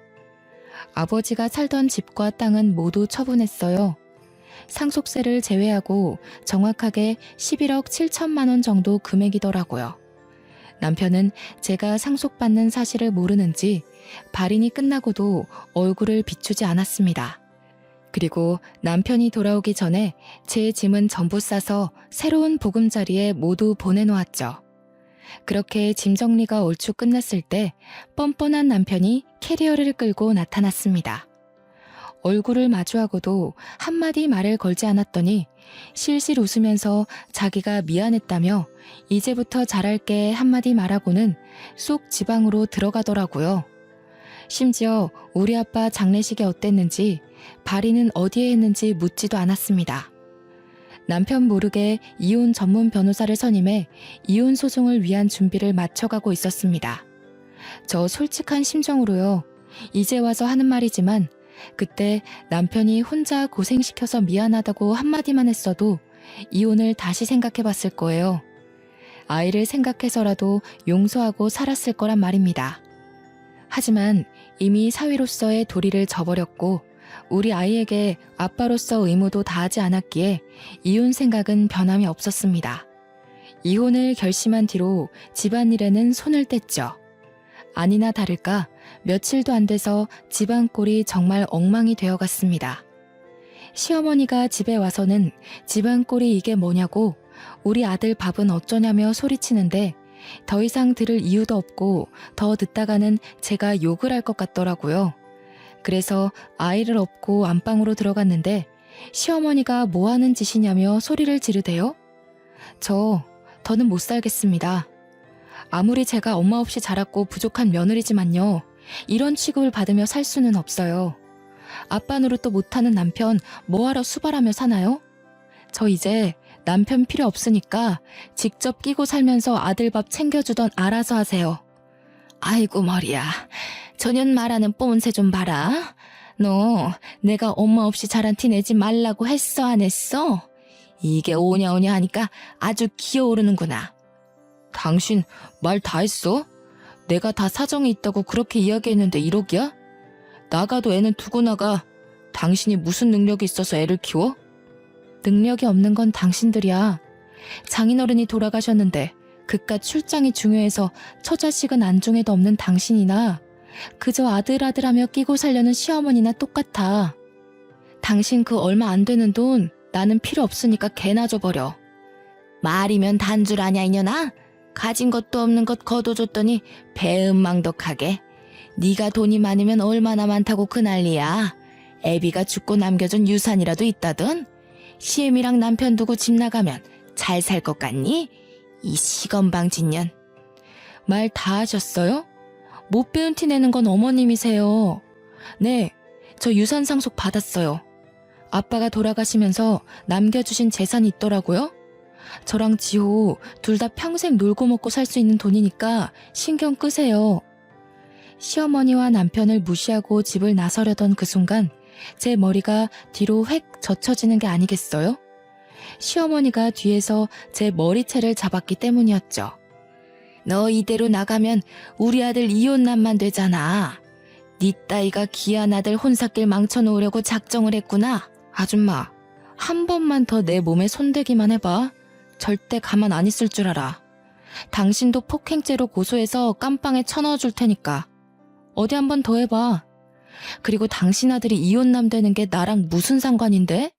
아버지가 살던 집과 땅은 모두 처분했어요. 상속세를 제외하고 정확하게 11억 7천만 원 정도 금액이더라고요. 남편은 제가 상속받는 사실을 모르는지 발인이 끝나고도 얼굴을 비추지 않았습니다. 그리고 남편이 돌아오기 전에 제 짐은 전부 싸서 새로운 보금자리에 모두 보내놓았죠. 그렇게 짐 정리가 얼추 끝났을 때 뻔뻔한 남편이 캐리어를 끌고 나타났습니다. 얼굴을 마주하고도 한마디 말을 걸지 않았더니 실실 웃으면서 자기가 미안했다며 이제부터 잘할게 한마디 말하고는 쏙 지방으로 들어가더라고요. 심지어 우리 아빠 장례식이 어땠는지 발인은 어디에 했는지 묻지도 않았습니다. 남편 모르게 이혼 전문 변호사를 선임해 이혼 소송을 위한 준비를 마쳐가고 있었습니다. 저 솔직한 심정으로요. 이제 와서 하는 말이지만 그때 남편이 혼자 고생시켜서 미안하다고 한마디만 했어도 이혼을 다시 생각해봤을 거예요. 아이를 생각해서라도 용서하고 살았을 거란 말입니다. 하지만 이미 사위로서의 도리를 저버렸고 우리 아이에게 아빠로서 의무도 다하지 않았기에 이혼 생각은 변함이 없었습니다. 이혼을 결심한 뒤로 집안일에는 손을 뗐죠. 아니나 다를까 며칠도 안 돼서 집안꼴이 정말 엉망이 되어갔습니다. 시어머니가 집에 와서는 집안꼴이 이게 뭐냐고 우리 아들 밥은 어쩌냐며 소리치는데 더 이상 들을 이유도 없고 더 듣다가는 제가 욕을 할 것 같더라고요. 그래서 아이를 업고 안방으로 들어갔는데 시어머니가 뭐 하는 짓이냐며 소리를 지르대요. 더는 못 살겠습니다. 아무리 제가 엄마 없이 자랐고 부족한 며느리지만요. 이런 취급을 받으며 살 수는 없어요. 아빠 노릇도 못하는 남편 뭐하러 수발하며 사나요? 저 이제 남편 필요 없으니까 직접 끼고 살면서 아들 밥 챙겨주던 알아서 하세요. 아이고 머리야. 저년 말하는 뽐새 좀 봐라. 너 내가 엄마 없이 자란 티 내지 말라고 했어 안 했어? 이게 오냐오냐 하니까 아주 기어오르는구나. 당신 말 다 했어? 내가 다 사정이 있다고 그렇게 이야기했는데 이러기야? 나가도 애는 두고 나가. 당신이 무슨 능력이 있어서 애를 키워? 능력이 없는 건 당신들이야. 장인어른이 돌아가셨는데 그깟 출장이 중요해서 처자식은 안중에도 없는 당신이나 그저 아들아들하며 끼고 살려는 시어머니나 똑같아. 당신 그 얼마 안 되는 돈 나는 필요 없으니까 개나 줘버려. 말이면 단줄 아냐 이년아? 가진 것도 없는 것 거둬줬더니 배은망덕하게. 네가 돈이 많으면 얼마나 많다고 그 난리야. 애비가 죽고 남겨준 유산이라도 있다던? 시엠이랑 남편 두고 집 나가면 잘 살 것 같니? 이 시건방진년. 말 다 하셨어요? 못 배운 티 내는 건 어머님이세요. 네, 저 유산 상속 받았어요. 아빠가 돌아가시면서 남겨주신 재산이 있더라고요. 저랑 지호 둘 다 평생 놀고 먹고 살 수 있는 돈이니까 신경 끄세요. 시어머니와 남편을 무시하고 집을 나서려던 그 순간 제 머리가 뒤로 획 젖혀지는 게 아니겠어요? 시어머니가 뒤에서 제 머리채를 잡았기 때문이었죠. 너 이대로 나가면 우리 아들 이혼남만 되잖아. 네 따위가 귀한 아들 혼사길 망쳐놓으려고 작정을 했구나. 아줌마, 한 번만 더 내 몸에 손대기만 해봐. 절대 가만 안 있을 줄 알아. 당신도 폭행죄로 고소해서 깜빵에 쳐넣어줄 테니까. 어디 한 번 더 해봐. 그리고 당신 아들이 이혼남 되는 게 나랑 무슨 상관인데?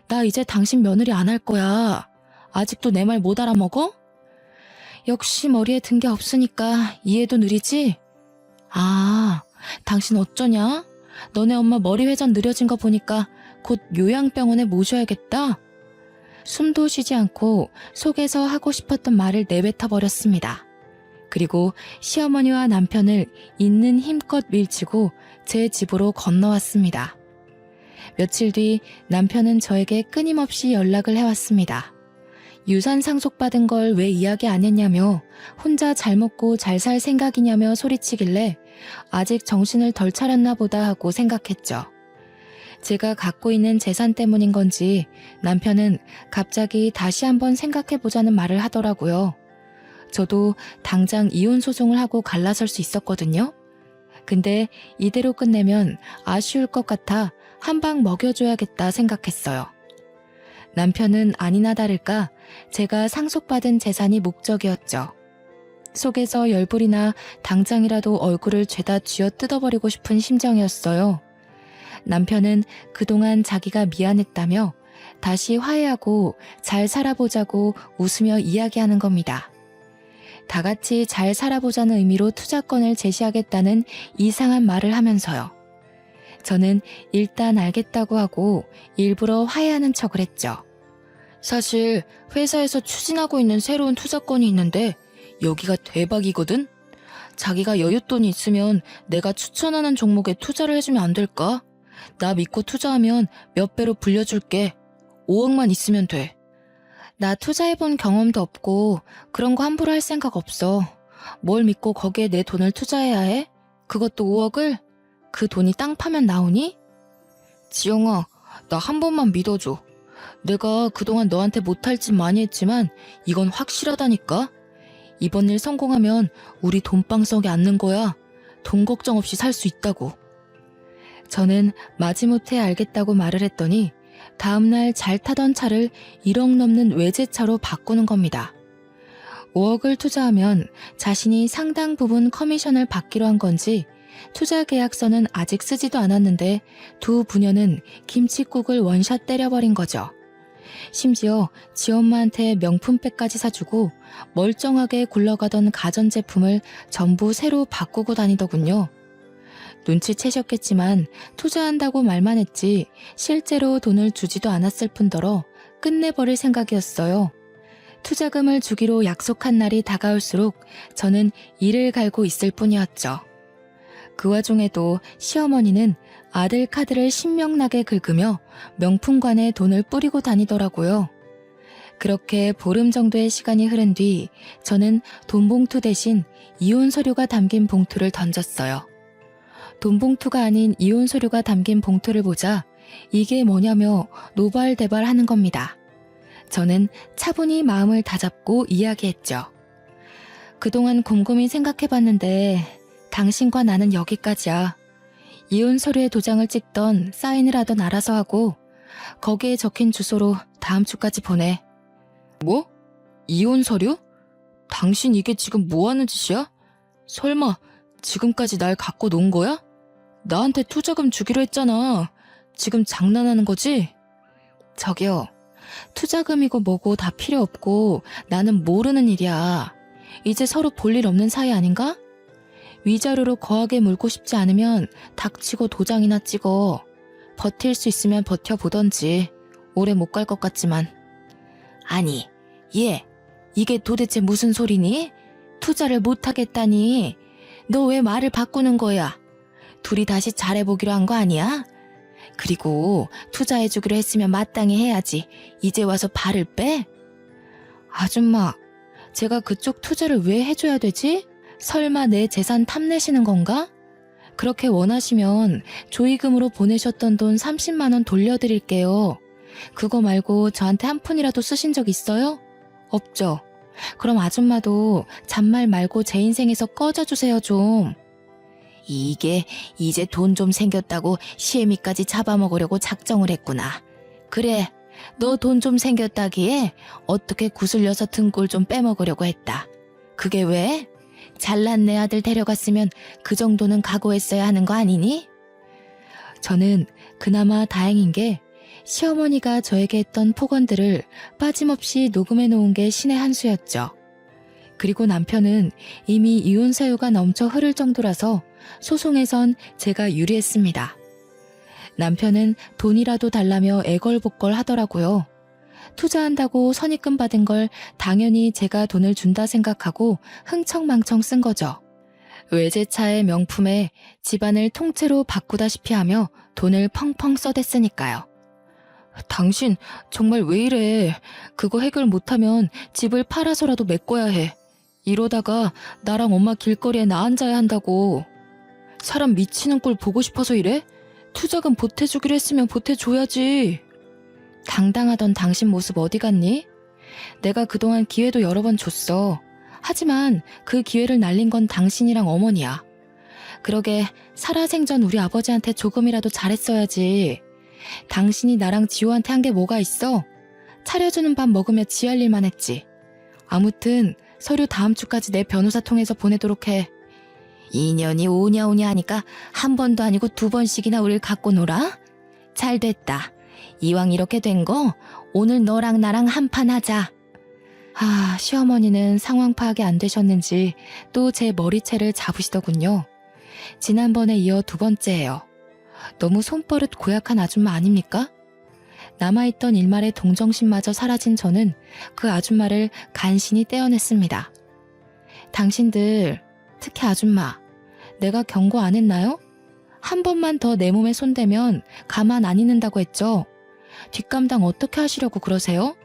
나 이제 당신 며느리 안 할 거야. 아직도 내 말 못 알아먹어? 역시 머리에 든 게 없으니까 이해도 느리지? 아, 당신 어쩌냐? 너네 엄마 머리 회전 느려진 거 보니까 곧 요양병원에 모셔야겠다. 숨도 쉬지 않고 속에서 하고 싶었던 말을 내뱉어 버렸습니다. 그리고 시어머니와 남편을 있는 힘껏 밀치고 제 집으로 건너왔습니다. 며칠 뒤 남편은 저에게 끊임없이 연락을 해왔습니다. 유산 상속받은 걸 왜 이야기 안 했냐며 혼자 잘 먹고 잘 살 생각이냐며 소리치길래 아직 정신을 덜 차렸나 보다 하고 생각했죠. 제가 갖고 있는 재산 때문인 건지 남편은 갑자기 다시 한번 생각해보자는 말을 하더라고요. 저도 당장 이혼 소송을 하고 갈라설 수 있었거든요. 근데 이대로 끝내면 아쉬울 것 같아 한 방 먹여줘야겠다 생각했어요. 남편은 아니나 다를까 제가 상속받은 재산이 목적이었죠. 속에서 열불이나 당장이라도 얼굴을 죄다 쥐어 뜯어버리고 싶은 심정이었어요. 남편은 그동안 자기가 미안했다며 다시 화해하고 잘 살아보자고 웃으며 이야기하는 겁니다. 다 같이 잘 살아보자는 의미로 투자권을 제시하겠다는 이상한 말을 하면서요. 저는 일단 알겠다고 하고 일부러 화해하는 척을 했죠. 사실 회사에서 추진하고 있는 새로운 투자건이 있는데 여기가 대박이거든? 자기가 여윳돈이 있으면 내가 추천하는 종목에 투자를 해주면 안 될까? 나 믿고 투자하면 몇 배로 불려줄게. 5억만 있으면 돼. 나 투자해본 경험도 없고 그런 거 함부로 할 생각 없어. 뭘 믿고 거기에 내 돈을 투자해야 해? 그것도 5억을? 그 돈이 땅 파면 나오니? 지영아, 나 한 번만 믿어줘. 내가 그동안 너한테 못할 짓 많이 했지만 이건 확실하다니까? 이번 일 성공하면 우리 돈방석에 앉는 거야. 돈 걱정 없이 살 수 있다고. 저는 마지못해 알겠다고 말을 했더니 다음날 잘 타던 차를 1억 넘는 외제차로 바꾸는 겁니다. 5억을 투자하면 자신이 상당 부분 커미션을 받기로 한 건지 투자 계약서는 아직 쓰지도 않았는데 두 부녀는 김칫국을 원샷 때려버린 거죠. 심지어 지엄마한테 명품백까지 사주고 멀쩡하게 굴러가던 가전제품을 전부 새로 바꾸고 다니더군요. 눈치채셨겠지만 투자한다고 말만 했지 실제로 돈을 주지도 않았을 뿐더러 끝내버릴 생각이었어요. 투자금을 주기로 약속한 날이 다가올수록 저는 이를 갈고 있을 뿐이었죠. 그 와중에도 시어머니는 아들 카드를 신명나게 긁으며 명품관에 돈을 뿌리고 다니더라고요. 그렇게 보름 정도의 시간이 흐른 뒤 저는 돈 봉투 대신 이혼 서류가 담긴 봉투를 던졌어요. 돈 봉투가 아닌 이혼 서류가 담긴 봉투를 보자 이게 뭐냐며 노발대발 하는 겁니다. 저는 차분히 마음을 다잡고 이야기했죠. 그동안 곰곰이 생각해봤는데 당신과 나는 여기까지야. 이혼 서류에 도장을 찍던 사인을 하던 알아서 하고 거기에 적힌 주소로 다음 주까지 보내. 뭐? 이혼 서류? 당신 이게 지금 뭐 하는 짓이야? 설마 지금까지 날 갖고 논 거야? 나한테 투자금 주기로 했잖아. 지금 장난하는 거지? 저기요. 투자금이고 뭐고 다 필요 없고 나는 모르는 일이야. 이제 서로 볼 일 없는 사이 아닌가? 위자료로 거하게 물고 싶지 않으면 닥치고 도장이나 찍어. 버틸 수 있으면 버텨보던지. 오래 못 갈 것 같지만. 아니, 얘, 이게 도대체 무슨 소리니? 투자를 못하겠다니. 너 왜 말을 바꾸는 거야? 둘이 다시 잘해보기로 한 거 아니야? 그리고 투자해주기로 했으면 마땅히 해야지. 이제 와서 발을 빼? 아줌마, 제가 그쪽 투자를 왜 해줘야 되지? 설마 내 재산 탐내시는 건가? 그렇게 원하시면 조의금으로 보내셨던 돈 30만 원 돌려드릴게요. 그거 말고 저한테 한 푼이라도 쓰신 적 있어요? 없죠? 그럼 아줌마도 잔말 말고 제 인생에서 꺼져주세요 좀. 이게 이제 돈 좀 생겼다고 시애미까지 잡아먹으려고 작정을 했구나. 그래, 너 돈 좀 생겼다기에 어떻게 구슬려서 등골 좀 빼먹으려고 했다. 그게 왜? 잘난 내 아들 데려갔으면 그 정도는 각오했어야 하는 거 아니니? 저는 그나마 다행인 게 시어머니가 저에게 했던 폭언들을 빠짐없이 녹음해 놓은 게 신의 한 수였죠. 그리고 남편은 이미 이혼 사유가 넘쳐 흐를 정도라서 소송에선 제가 유리했습니다. 남편은 돈이라도 달라며 애걸복걸 하더라고요. 투자한다고 선입금 받은 걸 당연히 제가 돈을 준다 생각하고 흥청망청 쓴 거죠. 외제차의 명품에 집안을 통째로 바꾸다시피 하며 돈을 펑펑 써댔으니까요. 당신 정말 왜 이래? 그거 해결 못하면 집을 팔아서라도 메꿔야 해. 이러다가 나랑 엄마 길거리에 나앉아야 한다고. 사람 미치는 꼴 보고 싶어서 이래? 투자금 보태주기로 했으면 보태줘야지. 당당하던 당신 모습 어디 갔니? 내가 그동안 기회도 여러 번 줬어. 하지만 그 기회를 날린 건 당신이랑 어머니야. 그러게 살아생전 우리 아버지한테 조금이라도 잘했어야지. 당신이 나랑 지호한테 한 게 뭐가 있어? 차려주는 밥 먹으며 지할 일만 했지. 아무튼 서류 다음 주까지 내 변호사 통해서 보내도록 해. 2년이 오냐오냐 하니까 한 번도 아니고 2번씩이나 우릴 갖고 놀아? 잘 됐다. 이왕 이렇게 된 거 오늘 너랑 나랑 한판 하자. 시어머니는 상황 파악이 안 되셨는지 또 제 머리채를 잡으시더군요. 지난번에 이어 2번째예요. 너무 손버릇 고약한 아줌마 아닙니까? 남아있던 일말의 동정심마저 사라진 저는 그 아줌마를 간신히 떼어냈습니다. 당신들, 특히 아줌마, 내가 경고 안 했나요? 한 번만 더 내 몸에 손대면 가만 안 있는다고 했죠? 뒷감당 어떻게 하시려고 그러세요?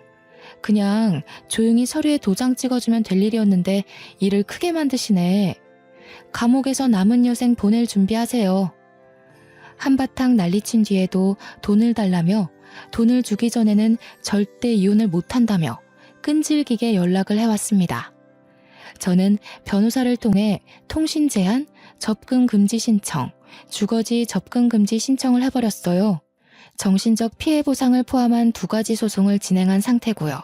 그냥 조용히 서류에 도장 찍어주면 될 일이었는데 일을 크게 만드시네. 감옥에서 남은 여생 보낼 준비하세요. 한바탕 난리친 뒤에도 돈을 달라며 돈을 주기 전에는 절대 이혼을 못한다며 끈질기게 연락을 해왔습니다. 저는 변호사를 통해 통신 제한, 접근 금지 신청, 주거지 접근 금지 신청을 해버렸어요. 정신적 피해 보상을 포함한 2가지 소송을 진행한 상태고요.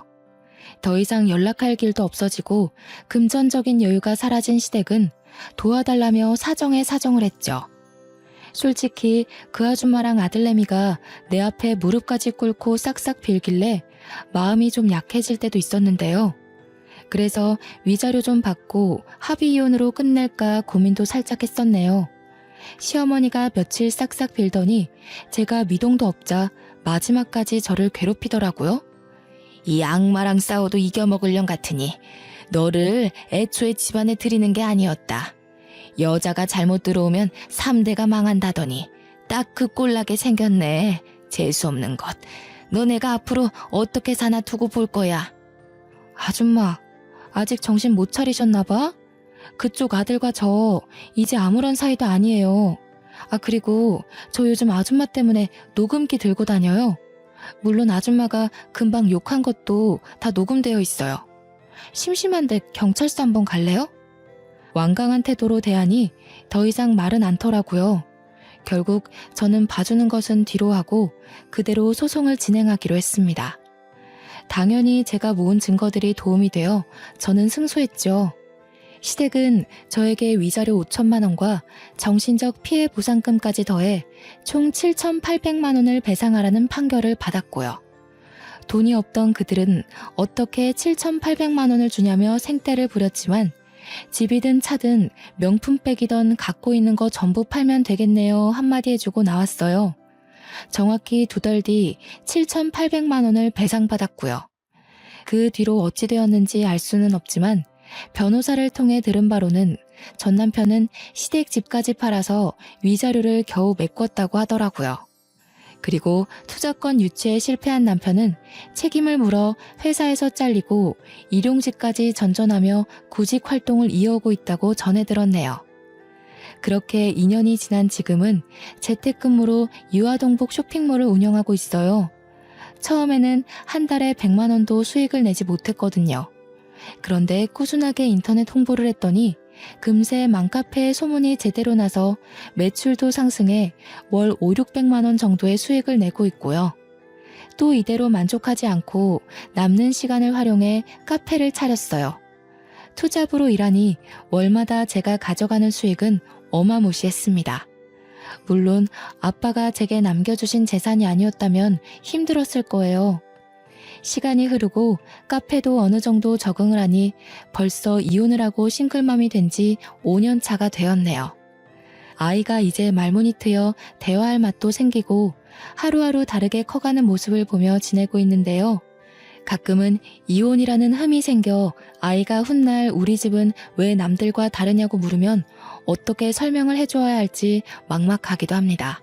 더 이상 연락할 길도 없어지고 금전적인 여유가 사라진 시댁은 도와달라며 사정에 사정을 했죠. 솔직히 그 아줌마랑 아들내미가 내 앞에 무릎까지 꿇고 싹싹 빌길래 마음이 좀 약해질 때도 있었는데요. 그래서 위자료 좀 받고 합의 이혼으로 끝낼까 고민도 살짝 했었네요. 시어머니가 며칠 싹싹 빌더니 제가 미동도 없자 마지막까지 저를 괴롭히더라고요. 이 악마랑 싸워도 이겨먹을 년 같으니 너를 애초에 집안에 들이는 게 아니었다. 여자가 잘못 들어오면 3대가 망한다더니 딱 그 꼴나게 생겼네. 재수없는 것. 너네가 앞으로 어떻게 사나 두고 볼 거야. 아줌마, 아직 정신 못 차리셨나 봐? 그쪽 아들과 저 이제 아무런 사이도 아니에요. 그리고 저 요즘 아줌마 때문에 녹음기 들고 다녀요. 물론 아줌마가 금방 욕한 것도 다 녹음되어 있어요. 심심한데 경찰서 한번 갈래요? 완강한 태도로 대하니 더 이상 말은 않더라고요. 결국 저는 봐주는 것은 뒤로 하고 그대로 소송을 진행하기로 했습니다. 당연히 제가 모은 증거들이 도움이 되어 저는 승소했죠. 시댁은 저에게 위자료 5천만 원과 정신적 피해 보상금까지 더해 총 7,800만 원을 배상하라는 판결을 받았고요. 돈이 없던 그들은 어떻게 7,800만 원을 주냐며 생떼를 부렸지만 집이든 차든 명품백이던 갖고 있는 거 전부 팔면 되겠네요 한마디 해주고 나왔어요. 정확히 2달 뒤 7,800만 원을 배상받았고요. 그 뒤로 어찌 되었는지 알 수는 없지만 변호사를 통해 들은 바로는 전 남편은 시댁 집까지 팔아서 위자료를 겨우 메꿨다고 하더라고요. 그리고 투자권 유치에 실패한 남편은 책임을 물어 회사에서 잘리고 일용직까지 전전하며 구직 활동을 이어오고 있다고 전해 들었네요. 그렇게 2년이 지난 지금은 재택근무로 유아동복 쇼핑몰을 운영하고 있어요. 처음에는 한 달에 100만 원도 수익을 내지 못했거든요. 그런데 꾸준하게 인터넷 홍보를 했더니 금세 맘카페에 소문이 제대로 나서 매출도 상승해 월 5,600만 원 정도의 수익을 내고 있고요. 또 이대로 만족하지 않고 남는 시간을 활용해 카페를 차렸어요. 투잡으로 일하니 월마다 제가 가져가는 수익은 어마무시했습니다. 물론 아빠가 제게 남겨주신 재산이 아니었다면 힘들었을 거예요. 시간이 흐르고 카페도 어느 정도 적응을 하니 벌써 이혼을 하고 싱글맘이 된 지 5년 차가 되었네요. 아이가 이제 말문이 트여 대화할 맛도 생기고 하루하루 다르게 커가는 모습을 보며 지내고 있는데요. 가끔은 이혼이라는 흠이 생겨 아이가 훗날 우리 집은 왜 남들과 다르냐고 물으면 어떻게 설명을 해줘야 할지 막막하기도 합니다.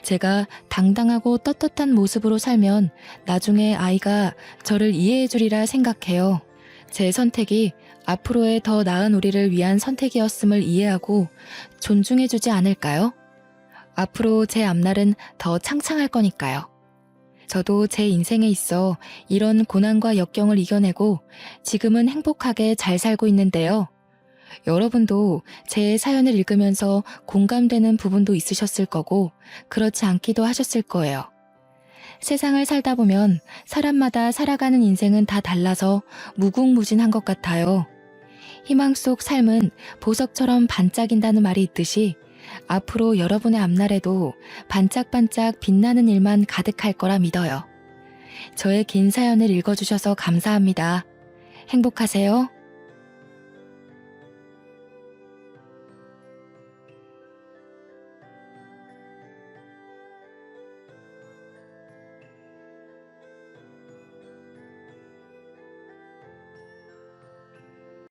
제가 당당하고 떳떳한 모습으로 살면 나중에 아이가 저를 이해해 주리라 생각해요. 제 선택이 앞으로의 더 나은 우리를 위한 선택이었음을 이해하고 존중해 주지 않을까요? 앞으로 제 앞날은 더 창창할 거니까요. 저도 제 인생에 있어 이런 고난과 역경을 이겨내고 지금은 행복하게 잘 살고 있는데요. 여러분도 제 사연을 읽으면서 공감되는 부분도 있으셨을 거고 그렇지 않기도 하셨을 거예요. 세상을 살다 보면 사람마다 살아가는 인생은 다 달라서 무궁무진한 것 같아요. 희망 속 삶은 보석처럼 반짝인다는 말이 있듯이 앞으로 여러분의 앞날에도 반짝반짝 빛나는 일만 가득할 거라 믿어요. 저의 긴 사연을 읽어주셔서 감사합니다. 행복하세요.